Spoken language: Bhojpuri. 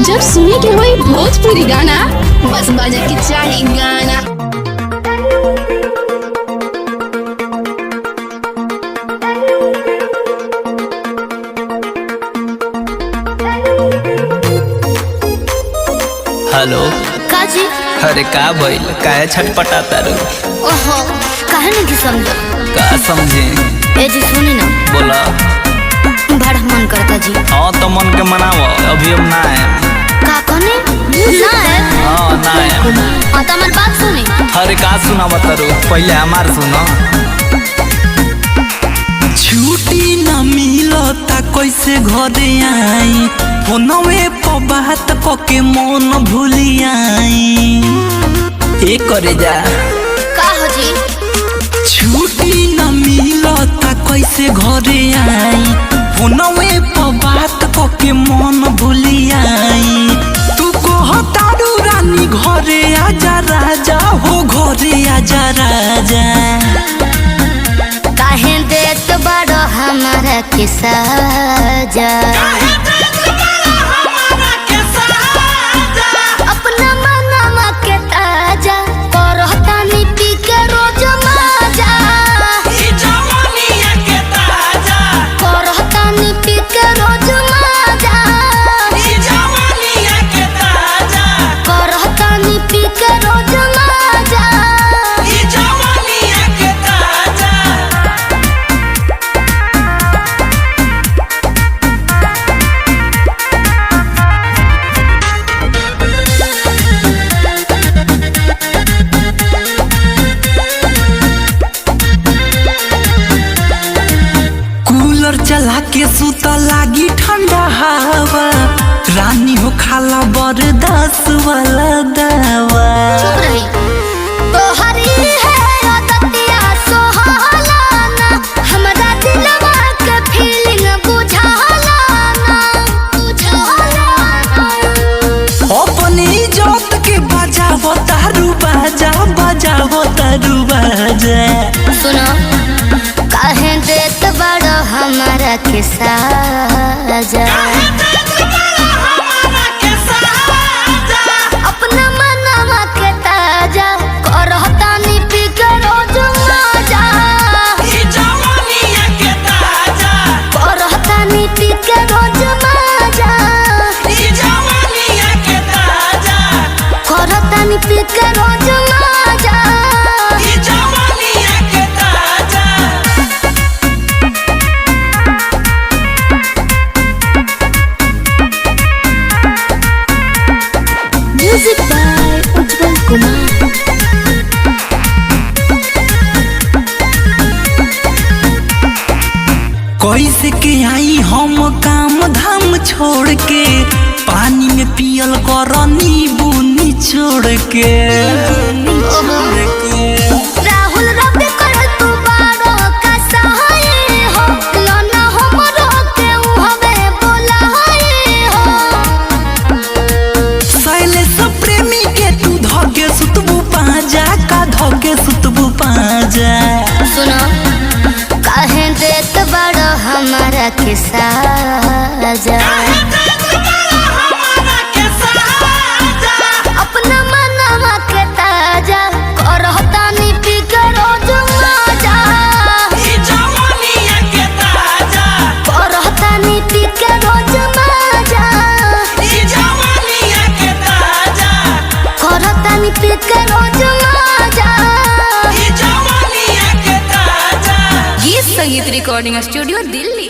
जब सुने के होई भोजपुरी गाना, बस बजे के चाही गाना। हेलो काजी। अरे का भइल, काहे छटपटाता रू? ओहो, काहे नहीं समझो? का समझे? ए जी सुनी ना। बोला। बड़ा मन करता जी। हाँ तो मन के मनावो, अभी हम ना है। का कहने? ना है? हाँ ना है। हाँ तो हमारी बात सुनी। अरे का सुना बतारू, पहले हमार सुनो। छुट्टी न मिलता कैसे घरे आई, फोनवे पर बात कके मन भूली आई। ए करे जा। का हो जी? छुट्टी न मिलता कैसे घरे आई, फोनवे पर बात कके मन भूली आई। तू कहतारू रानी घरे आजा राजा हो, घरे आजा राजा। काहे देत बड़ो हमारा के साजा, अपना मनवा के ताजा करहता नी पी के रोज माजा, करहता नी पी के रोज माजा, करहता नी पी के रोज माजा। कूलर चला के सुता लागी ठंडा हवा, रानी हो खाला बरदास वाला दवा। चुप रही। तोहरी है आदतिया सोहाला ना, हमरा दिलवा के फीलिंग बुझाला ना, बुझाला ना। अपनी इज्जत के बजावो तारू बाजा, बजावो तारू बाजा। सुनो, काहे देत बड़ो हमारा के साजा, अपना मनवा के ताजा करहता नी पी के रोज माजा, करहता नी पी के रोज माजा, करहता नी पी के रोज माजा। Music by Utpal Kumar। कैसे के आई हम काम धाम छोड़ के, पानी में पियल कर नींबू निचोड़ के। राहुल रबे कर तू बारो का सहाय हो, लना हमरो के उहबे बोलाए हो। शैलेश प्रेमी के तू धके सुतबू पाजा, का धके सुतबू पाजा। सुनो, काहे देत बड़ो हमारा के साजा, अपना मनवा के ताजा करहता नी पी के रोज माजा, करहता नी पी के रोज माजा, करहता नी पी के रोज माजा। गीत संगीत रिकॉर्डिंग स्टूडियो दिल्ली।